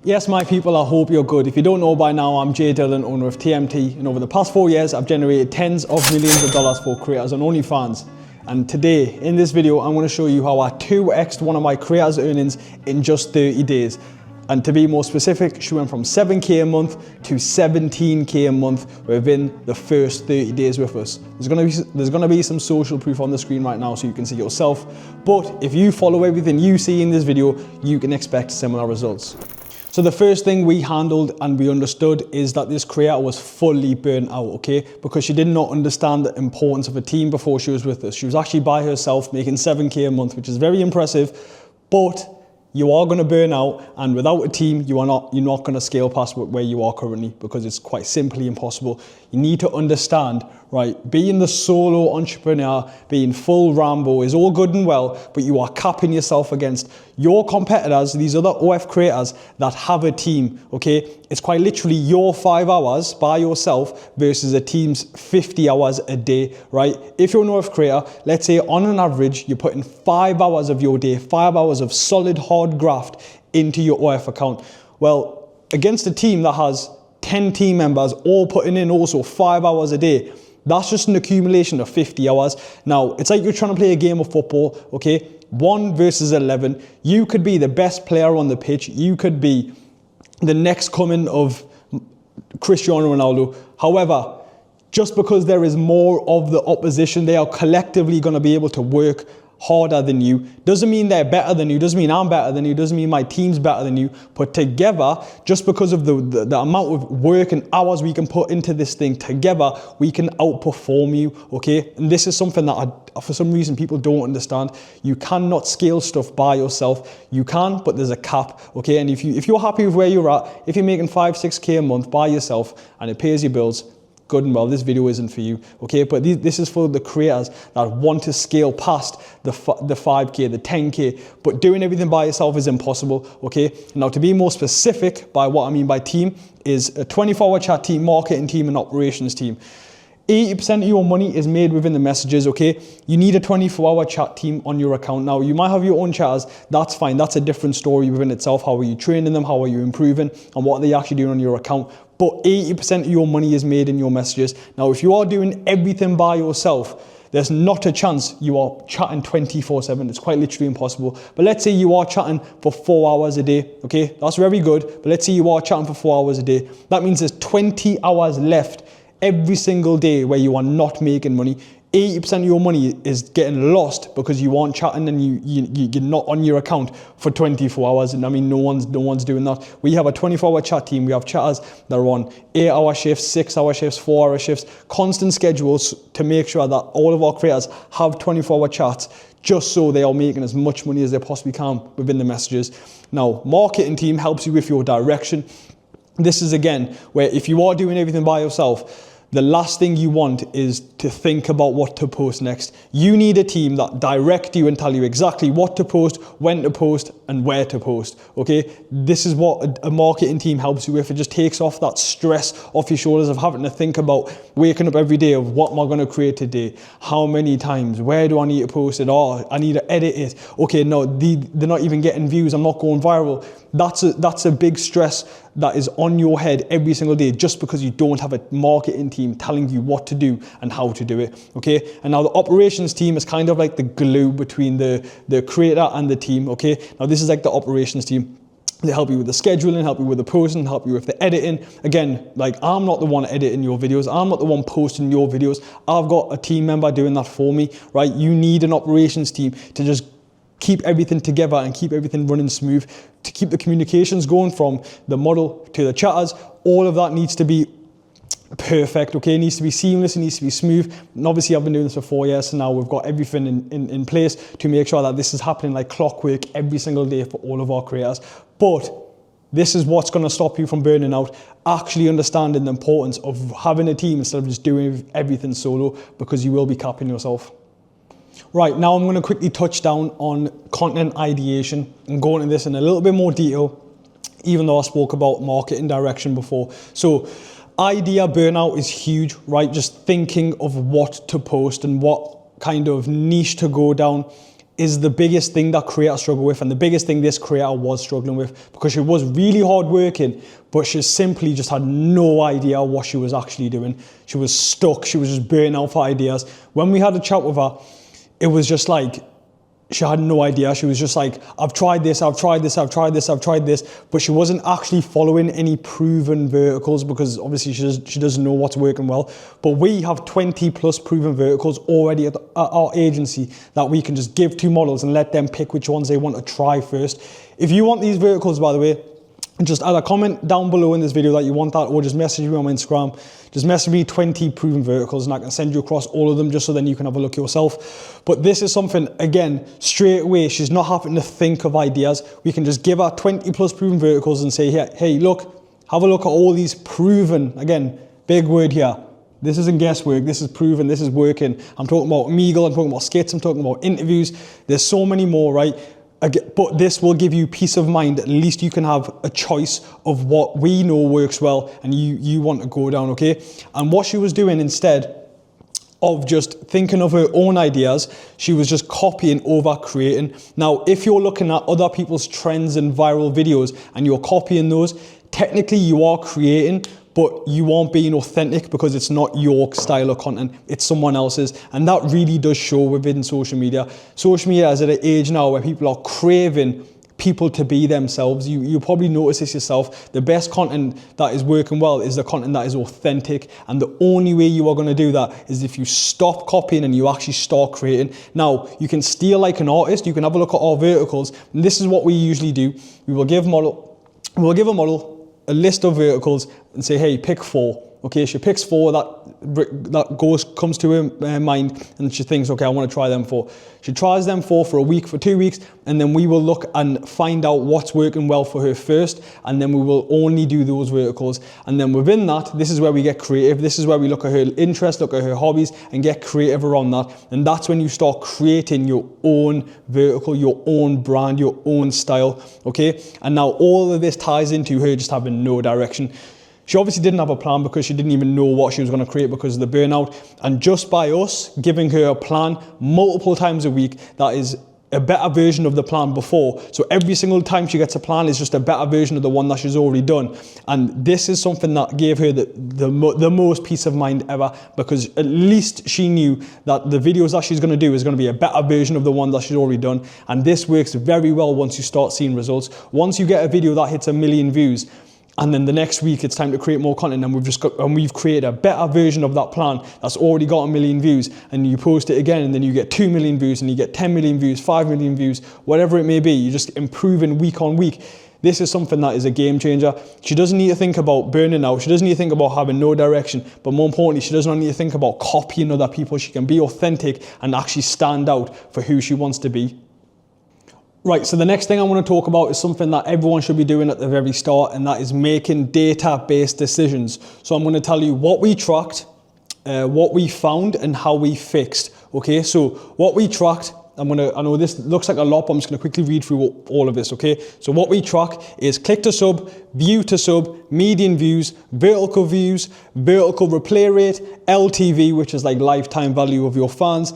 Yes, my people, I hope you're good. If you don't know by now, I'm Jay Dillon, owner of TMT, and over the past 4 years, I've generated tens of millions of dollars for creators on OnlyFans. And today, in this video, I'm going to show you how I 2x'd one of my creators' earnings in just 30 days. And to be more specific, she went from 7K a month to 17K a month within the first 30 days with us. There's gonna be some social proof on the screen right now so you can see yourself. But if you follow everything you see in this video, you can expect similar results. So the first thing we handled and we understood is that this creator was fully burnt out, okay? Because she did not understand the importance of a team before she was with us. She was actually by herself making 7K a month, which is very impressive, but you are going to burn out, and without a team, you're not going to scale past where you are currently, because it's quite simply impossible. You need to understand, right, being the solo entrepreneur, being full Rambo is all good and well, but you are capping yourself against your competitors, these other OF creators that have a team, okay? It's quite literally your 5 hours by yourself versus a team's 50 hours a day, right? If you're an OF creator, let's say on an average, you're putting 5 hours of your day, 5 hours of solid hard graft into your OF account. Well, against a team that has 10 team members all putting in also 5 hours a day, that's just an accumulation of 50 hours. Now, it's like you're trying to play a game of football, okay? 1 versus 11. You could be the best player on the pitch. You could be the next coming of Cristiano Ronaldo. However, just because there is more of the opposition, they are collectively going to be able to work harder than you. Doesn't mean they're better than you, doesn't mean I'm better than you, doesn't mean my team's better than you, but together, just because of the amount of work and hours we can put into this thing, together we can outperform you, okay? And this is something that for some reason people don't understand. You cannot scale stuff by yourself. You can, but there's a cap, okay? And if you're happy with where you're at, if you're making 5-6K a month by yourself and it pays your bills, good and well, this video isn't for you, okay? But this is for the creators that want to scale past the 5K, the 10K, but doing everything by yourself is impossible, okay? Now, to be more specific by what I mean by team is a 24-hour chat team, marketing team, and operations team. 80% of your money is made within the messages, okay? You need a 24-hour chat team on your account. Now, you might have your own chatters, that's fine. That's a different story within itself. How are you training them? How are you improving? And what are they actually doing on your account? But 80% of your money is made in your messages. Now, if you are doing everything by yourself, there's not a chance you are chatting 24/7. It's quite literally impossible. But let's say you are chatting for 4 hours a day, okay? That's very good. But let's say you are chatting for 4 hours a day. That means there's 20 hours left every single day where you are not making money. 80% of your money is getting lost because you aren't chatting and you're not on your account for 24 hours. And I mean, no one's doing that. We have a 24-hour chat team. We have chatters that are on 8-hour shifts, 6-hour shifts, 4-hour shifts, constant schedules to make sure that all of our creators have 24-hour chats, just so they are making as much money as they possibly can within the messages. Now, marketing team helps you with your direction. This is, again, where if you are doing everything by yourself, the last thing you want is to think about what to post next. You need a team that direct you and tell you exactly what to post, when to post, and where to post, okay? This is what a marketing team helps you with. It just takes off that stress off your shoulders of having to think about waking up every day of what am I going to create today? How many times? Where do I need to post it? Oh, I need to edit it. Okay, no, they're not even getting views. I'm not going viral. That's a big stress that is on your head every single day just because you don't have a marketing team telling you what to do and how to do it, okay? And now the operations team is kind of like the glue between the creator and the team, okay? Now this is like the operations team. They help you with the scheduling, help you with the posting, help you with the editing. Again, like, I'm not the one editing your videos. I'm not the one posting your videos. I've got a team member doing that for me, right? You need an operations team to just keep everything together and keep everything running smooth, to keep the communications going from the model to the chatters. All of that needs to be perfect, okay? It needs to be seamless, it needs to be smooth. And obviously I've been doing this for 4 years, so now we've got everything in place to make sure that this is happening like clockwork every single day for all of our creators. But this is what's going to stop you from burning out, actually understanding the importance of having a team instead of just doing everything solo, because you will be capping yourself. Right, now I'm going to quickly touch down on content ideation and go into this in a little bit more detail, even though I spoke about marketing direction before. So idea burnout is huge, right? Just thinking of what to post and what kind of niche to go down is the biggest thing that creators struggle with, and the biggest thing this creator was struggling with, because she was really hard working, but she simply just had no idea what she was actually doing. She was stuck. She was just burning out for ideas. When we had a chat with her, it was just like, she had no idea. She was just like, I've tried this, I've tried this, I've tried this, I've tried this, but she wasn't actually following any proven verticals, because obviously she doesn't know what's working well. But we have 20 plus proven verticals already at our agency that we can just give to models and let them pick which ones they want to try first. If you want these verticals, by the way, just add a comment down below in this video that you want that, or just message me on my Instagram. Just message me 20 proven verticals and I can send you across all of them, just so then you can have a look yourself. But this is something, again, straight away, she's not having to think of ideas. We can just give her 20 plus proven verticals and say, hey, look, have a look at all these proven, again, big word here. This isn't guesswork, this is proven, this is working. I'm talking about Omegle, I'm talking about skits, I'm talking about interviews. There's so many more, right? But this will give you peace of mind. At least you can have a choice of what we know works well and you want to go down, okay? And what she was doing, instead of just thinking of her own ideas, she was just copying over creating. Now, if you're looking at other people's trends and viral videos and you're copying those, technically you are creating, but you aren't being authentic, because it's not your style of content, it's someone else's. And that really does show within social media. Social media is at an age now where people are craving people to be themselves. You probably notice this yourself. The best content that is working well is the content that is authentic. And the only way you are going to do that is if you stop copying and you actually start creating. Now, you can steal like an artist. You can have a look at our verticals. And this is what we usually do. We'll give a model a list of verticals and say, hey, pick 4. Okay, she picks 4, that comes to her mind, and she thinks, okay, I want to try them 4. She tries them 4 for a week, for 2 weeks, and then we will look and find out what's working well for her first, and then we will only do those verticals. And then within that, this is where we get creative. This is where we look at her interests, look at her hobbies, and get creative around that. And that's when you start creating your own vertical, your own brand, your own style, okay? And now all of this ties into her just having no direction. She obviously didn't have a plan, because she didn't even know what she was going to create because of the burnout. And just by us giving her a plan multiple times a week, that is a better version of the plan before. So every single time she gets a plan is just a better version of the one that she's already done. And this is something that gave her the most peace of mind ever, because at least she knew that the videos that she's going to do is going to be a better version of the one that she's already done. And this works very well once you start seeing results. Once you get a video that hits 1 million views, and then the next week it's time to create more content, and we've created a better version of that plan that's already got 1 million views, and you post it again, and then you get 2 million views, and you get 10 million views, 5 million views, whatever it may be. You're just improving week on week. This is something that is a game changer. She doesn't need to think about burning out. She doesn't need to think about having no direction. But more importantly, she does not need to think about copying other people. She can be authentic and actually stand out for who she wants to be. Right, so the next thing I want to talk about is something that everyone should be doing at the very start, and that is making data-based decisions. So I'm going to tell you what we tracked, what we found, and how we fixed. Okay, so what we tracked, I know this looks like a lot, but I'm just going to quickly read through all of this, okay? So what we track is click to sub, view to sub, median views, vertical replay rate, LTV, which is like lifetime value of your fans,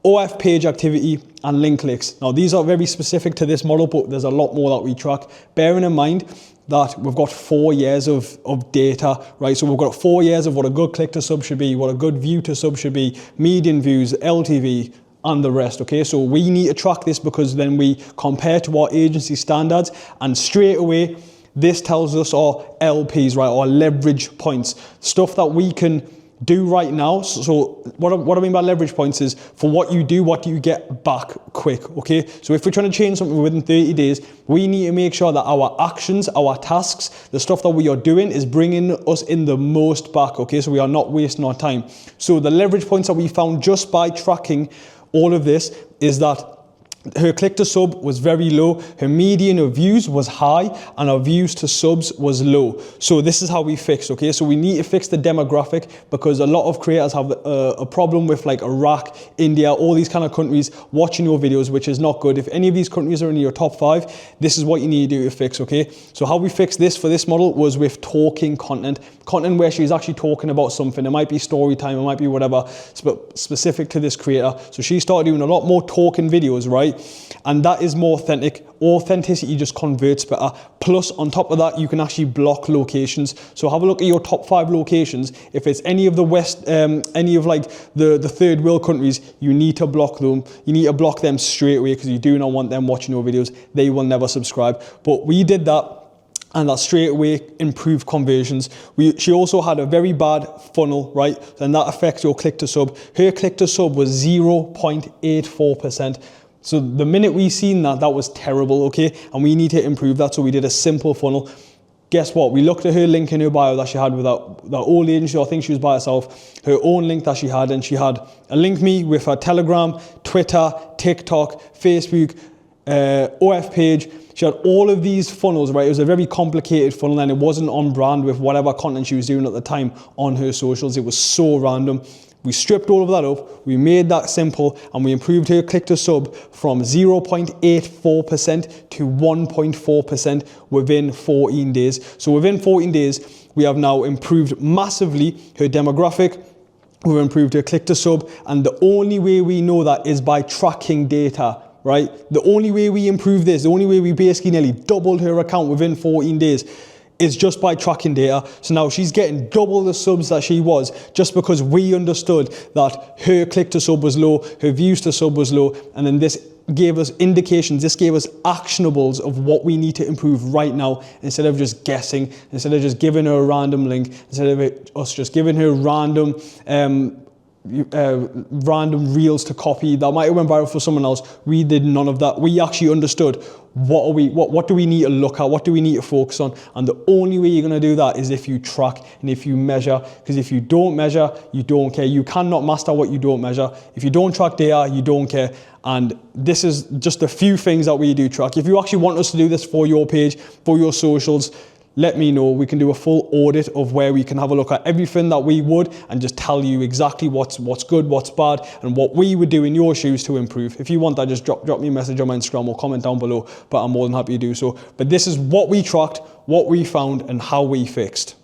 OF page activity, and link clicks. Now, these are very specific to this model, but there's a lot more that we track. Bearing in mind that we've got 4 years of data, right? So we've got 4 years of what a good click to sub should be, what a good view to sub should be, median views, LTV, and the rest, okay? So we need to track this, because then we compare to our agency standards, and straight away, this tells us our LPs, right? Our leverage points, stuff that we can do right now. So what I mean by leverage points is, for what you do, what do you get back quick, okay? So if we're trying to change something within 30 days, we need to make sure that our actions, our tasks, the stuff that we are doing is bringing us in the most back, okay? So we are not wasting our time. So the leverage points that we found just by tracking all of this is that her click to sub was very low, her median of views was high, and our views to subs was low. So this is how we fix, okay? So we need to fix the demographic, because a lot of creators have a problem with like Iraq, India, all these kind of countries watching your videos, which is not good. If any of these countries are in your top 5, this is what you need to do to fix, okay? So how we fixed this for this model was with talking content where she's actually talking about something. It might be story time, it might be whatever, specific to this creator. So she started doing a lot more talking videos, right? right? And that is more authentic. Authenticity just converts better. Plus, on top of that, you can actually block locations. So have a look at your top 5 locations. If it's any of the any of like the third world countries, you need to block them. You need to block them straight away because you do not want them watching your videos. They will never subscribe. But we did that, and that straight away improved conversions. She also had a very bad funnel, right? And that affects your click to sub. Her click to sub was 0.84%. So the minute we seen that was terrible, okay? And we need to improve that, so we did a simple funnel. Guess what? We looked at her link in her bio that she had with that old agency. I think she was by herself. Her own link that she had, and she had a link me with her Telegram, Twitter, TikTok, Facebook, OF page. She had all of these funnels, right? It was a very complicated funnel, and it wasn't on brand with whatever content she was doing at the time on her socials. It was so random. We stripped all of that up, we made that simple, and we improved her click to sub from 0.84% to 1.4% within 14 days. So within 14 days, we have now improved massively her demographic, we've improved her click to sub, and the only way we know that is by tracking data, right? The only way we improve this, the only way we basically nearly doubled her account within 14 days is just by tracking data. So now she's getting double the subs that she was just because we understood that her click to sub was low, her views to sub was low, and then this gave us indications, this gave us actionables of what we need to improve right now, instead of just guessing, instead of just giving her a random link, instead of us just giving her random reels to copy that might have went viral for someone else. We did none of that. We actually understood what do we need to look at, what do we need to focus on, and the only way you're going to do that is if you track and if you measure, because if you don't measure, you don't care. You cannot master what you don't measure. If you don't track data, you don't care. And this is just a few things that we do track. If you actually want us to do this for your page, for your socials, let me know. We can do a full audit of where we can have a look at everything that we would and just tell you exactly what's good, what's bad, and what we would do in your shoes to improve. If you want that, just drop me a message on my Instagram or comment down below, but I'm more than happy to do so. But this is what we tracked, what we found, and how we fixed.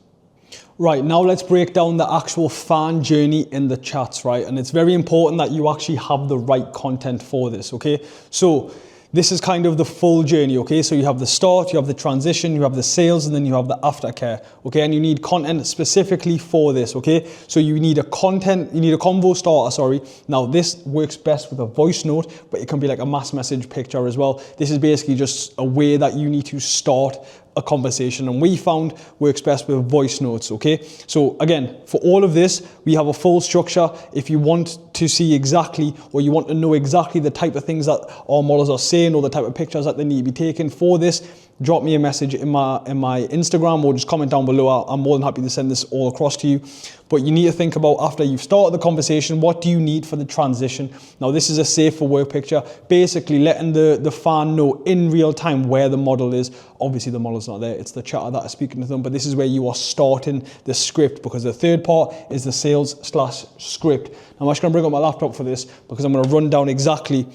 Right, now let's break down the actual fan journey in the chats, right? And it's very important that you actually have the right content for this, okay? So this is kind of the full journey, okay? So you have the start, you have the transition, you have the sales, and then you have the aftercare, okay? And you need content specifically for this, okay? So you need a convo starter, sorry. Now this works best with a voice note, but it can be like a mass message picture as well. This is basically just a way that you need to start a conversation, and we found works best with voice notes, okay? So again, for all of this, we have a full structure. If you want to see exactly, or you want to know exactly the type of things that our models are saying or the type of pictures that they need to be taken for this, drop me a message in my Instagram or just comment down below. I'm more than happy to send this all across to you. But you need to think about, after you've started the conversation, what do you need for the transition? Now this is a safe for work picture, basically letting the fan know in real time where the model is. Obviously the model's not there, it's the chatter that is speaking to them, but this is where you are starting the script, because the third part is the sales/script. Now I'm actually gonna bring up my laptop for this because I'm gonna run down exactly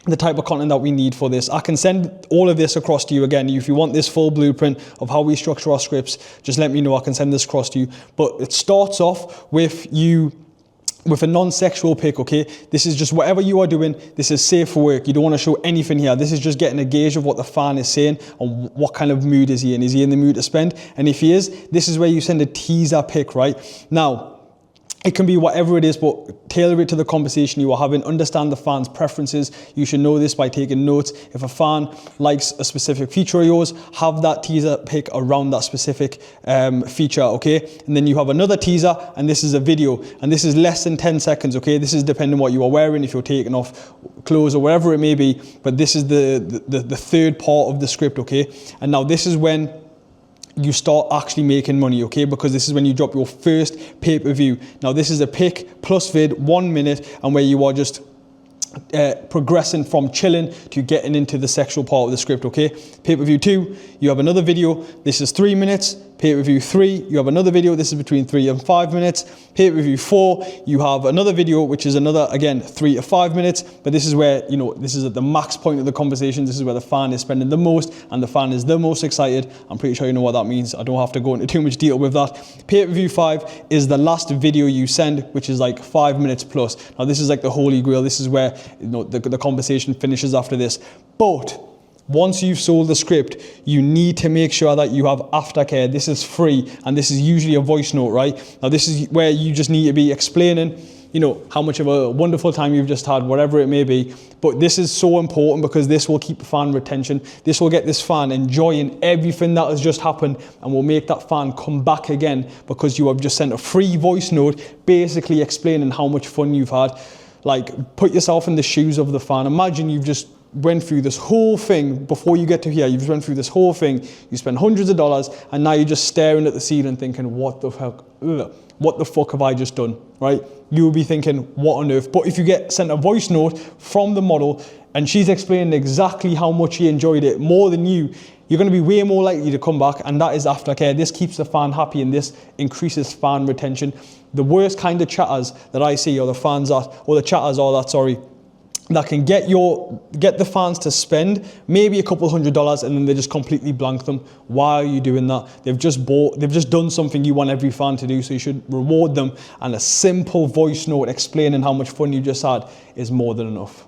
the type of content that we need for this. I can send all of this across to you again. If you want this full blueprint of how we structure our scripts, just let me know. I can send this across to you. But it starts off with a non-sexual pic, okay? This is just whatever you are doing. This is safe for work. You don't want to show anything here. This is just getting a gauge of what the fan is saying and what kind of mood is he in. Is he in the mood to spend? And if he is, this is where you send a teaser pic, right? Now, it can be whatever it is, but tailor it to the conversation you are having. Understand the fan's preferences. You should know this by taking notes. If a fan likes a specific feature of yours, have that teaser pic around that specific feature, okay? And then you have another teaser, and this is a video, and this is less than 10 seconds, okay? This is depending on what you are wearing, if you're taking off clothes or whatever it may be, but this is the third part of the script, okay? And now this is when you start actually making money, okay? Because this is when you drop your first pay-per-view. Now this is a pic plus vid, 1 minute, and where you are just progressing from chilling to getting into the sexual part of the script, okay? Pay-per-view 2, you have another video. This is 3 minutes. Pay-per-view 3, you have another video. This is between 3 and 5 minutes. Pay-per-view 4, you have another video, which is another, again, 3 to 5 minutes. But this is where, you know, this is at the max point of the conversation. This is where the fan is spending the most and the fan is the most excited. I'm pretty sure you know what that means. I don't have to go into too much detail with that. Pay-per-view 5 is the last video you send, which is like 5 minutes plus. Now, this is like the holy grail. This is where the conversation finishes after this. But once you've sold the script, you need to make sure that you have aftercare. This is free, and this is usually a voice note, right? Now, this is where you just need to be explaining, how much of a wonderful time you've just had, whatever it may be. But this is so important because this will keep fan retention. This will get this fan enjoying everything that has just happened and will make that fan come back again because you have just sent a free voice note basically explaining how much fun you've had. Like, put yourself in the shoes of the fan. Imagine you've just went through this whole thing before you get to here. You've went through this whole thing. You spent hundreds of dollars, and now you're just staring at the ceiling thinking, what the fuck have I just done, right? You'll be thinking, what on earth? But if you get sent a voice note from the model and she's explaining exactly how much she enjoyed it more than you, you're going to be way more likely to come back, and that is aftercare. This keeps the fan happy, and this increases fan retention. The worst kind of chatters that I see are the that can get the fans to spend maybe a couple $100 and then they just completely blank them. Why are you doing that? They've just done something you want every fan to do, so you should reward them, and a simple voice note explaining how much fun you just had is more than enough.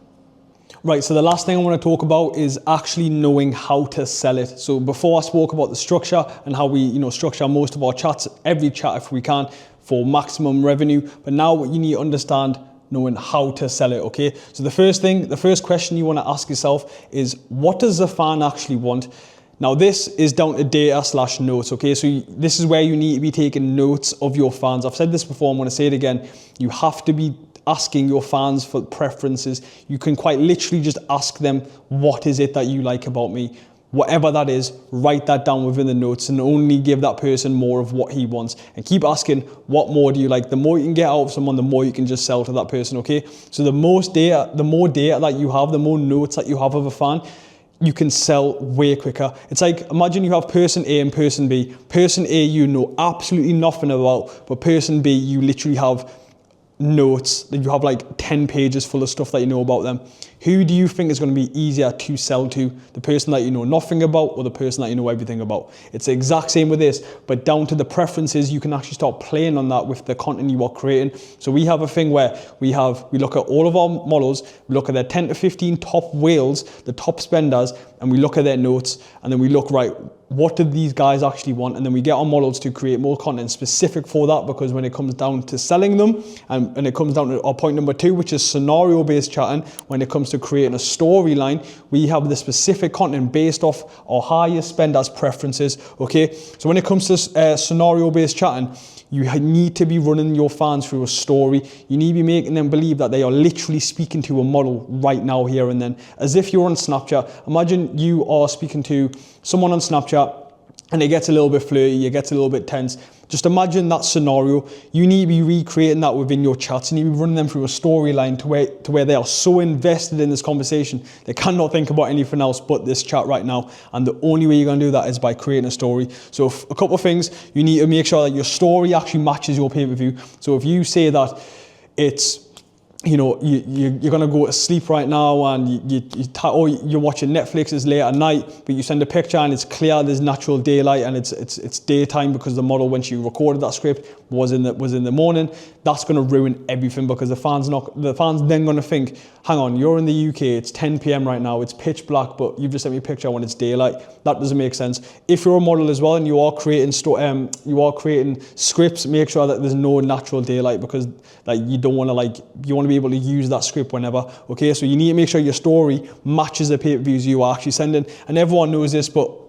Right, so the last thing I want to talk about is actually knowing how to sell it. So before I spoke about the structure and how we structure most of our chats, every chat if we can, for maximum revenue, but now what you need to understand, knowing how to sell it, okay? So the first question you want to ask yourself is, what does the fan actually want? Now this is down to data/notes, okay? So this is where you need to be taking notes of your fans. I've said this before, I'm going to say it again. You have to be asking your fans for preferences. You can quite literally just ask them, what is it that you like about me? Whatever that is, write that down within the notes and only give that person more of what he wants. And keep asking, what more do you like? The more you can get out of someone, the more you can just sell to that person, okay? So the more data that you have, the more notes that you have of a fan, you can sell way quicker. It's like, imagine you have person A and person B. Person A you know absolutely nothing about, but person B you literally have notes, that you have like 10 pages full of stuff that you know about them. Who do you think is going to be easier to sell to? The person that you know nothing about or the person that you know everything about? It's the exact same with this, but down to the preferences, you can actually start playing on that with the content you are creating. So we have a thing where we look at all of our models, we look at their 10 to 15 top whales, the top spenders, and we look at their notes, and then we look, right, what do these guys actually want? And then we get our models to create more content specific for that, because when it comes down to selling them, and it comes down to our point number 2, which is scenario-based chatting, when it comes to creating a storyline, we have the specific content based off our highest spenders' preferences, okay? So when it comes to scenario-based chatting, you need to be running your fans through a story. You need to be making them believe that they are literally speaking to a model right now, here and then. As if you're on Snapchat. Imagine you are speaking to someone on Snapchat and it gets a little bit flirty, it gets a little bit tense. Just imagine that scenario. You need to be recreating that within your chats. You need to be running them through a storyline to where they are so invested in this conversation, they cannot think about anything else but this chat right now. And the only way you're going to do that is by creating a story. So a couple of things, you need to make sure that your story actually matches your pay-per-view. So if you say that it's, you're gonna go to sleep right now and you're watching Netflix, it's late at night, but you send a picture and it's clear there's natural daylight and it's daytime because the model, when she recorded that script, was in the morning. That's gonna ruin everything, because the fans then gonna think, hang on, you're in the UK, it's 10 p.m. right now, it's pitch black, but you've just sent me a picture when it's daylight. That doesn't make sense. If you're a model as well and you are creating scripts, make sure that there's no natural daylight, because you don't want to you want to be able to use that script whenever, okay? So you need to make sure your story matches the pay-per-views you are actually sending, and everyone knows this, but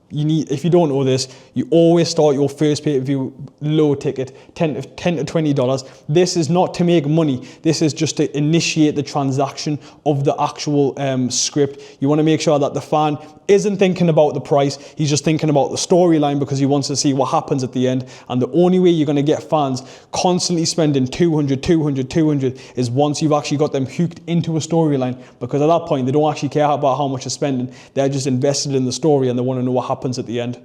if you don't know this, you always start your first pay-per-view low ticket, $10 to $20. This is not to make money. This is just to initiate the transaction of the actual script. You want to make sure that the fan isn't thinking about the price. He's just thinking about the storyline, because he wants to see what happens at the end. And the only way you're going to get fans constantly spending $200 is once you've actually got them hooked into a storyline, because at that point, they don't actually care about how much they're spending. They're just invested in the story and they want to know what happens at the end.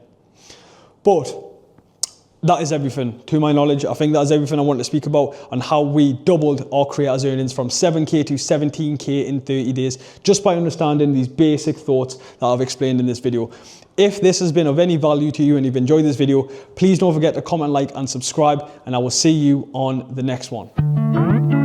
But that is everything. To my knowledge, I think that is everything I want to speak about on how we doubled our creators' earnings from 7K to 17K in 30 days, just by understanding these basic thoughts that I've explained in this video. If this has been of any value to you and you've enjoyed this video, please don't forget to comment, like, and subscribe, and I will see you on the next one.